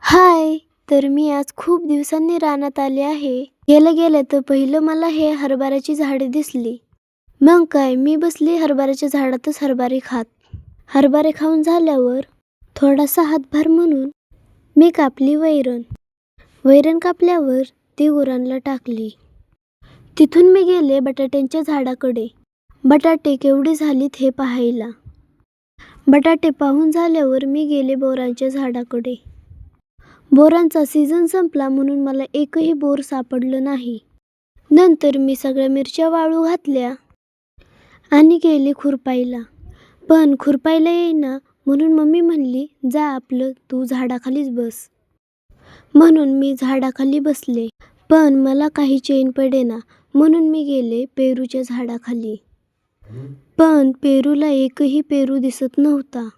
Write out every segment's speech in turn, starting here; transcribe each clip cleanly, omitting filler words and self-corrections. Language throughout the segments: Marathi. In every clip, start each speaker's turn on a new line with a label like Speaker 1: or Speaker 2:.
Speaker 1: हाय! तर मी आज खूप दिवसांनी रानात आले आहे. गेल्या गेल्या तर पहिलं मला हे हरभऱ्याची झाडे दिसली. मग काय मी बसली हरभऱ्याच्या झाडातच हरभरे खात. हरभरे खाऊन झाल्यावर थोडासा हातभार म्हणून मी कापली वैरण. वैरण कापल्यावर ती गुरांना टाकली. तिथून मी गेले बटाट्यांच्या झाडाकडे. बटाटे केवढे झालीत हे पाहायला. बटाटे पाहून झाल्यावर मी गेले बोरांच्या झाडाकडे. बोरांचा सीझन संपला म्हणून मला एकही बोर सापडलं नाही. नंतर मी सगळ्या मिरच्या वाळू घातल्या आणि गेले खुरपायला. पण खुरपायला येईना म्हणून मम्मी म्हणली, जा आपलं तू झाडाखालीच बस. म्हणून मी झाडाखाली बसले. पण मला काही चैन पडेना म्हणून मी गेले पेरूच्या झाडाखाली. पण पेरूला एकही पेरू दिसत नव्हता.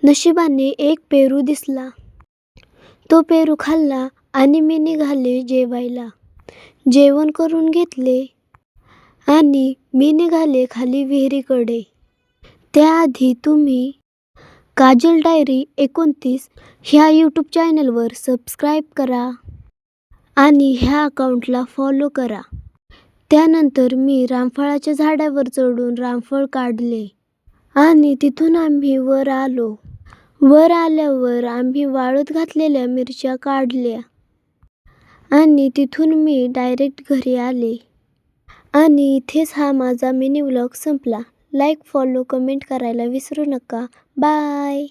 Speaker 1: नशिबाने एक पेरू दिसला. तो पेरू खाल्ला आणि मी निघाले जेवायला. जेवण करून घेतले आणि मी निघाले खाली विहिरीकडे. त्याआधी तुम्ही काजल डायरी 29 ह्या यूट्यूब चॅनलवर सबस्क्राईब करा आणि ह्या अकाउंटला फॉलो करा. त्यानंतर मी रामफळाच्या झाडावर चढून रामफळ काढले आणि तिथून आम्ही वर आलो. वर आल्यावर आम्ही वाळत घातलेल्या मिरच्या काढल्या आणि तिथून मी डायरेक्ट घरी आले. आणि इथेच हा माझा मिनी व्लॉग संपला. लाईक, फॉलो, कमेंट करायला विसरू नका. बाय.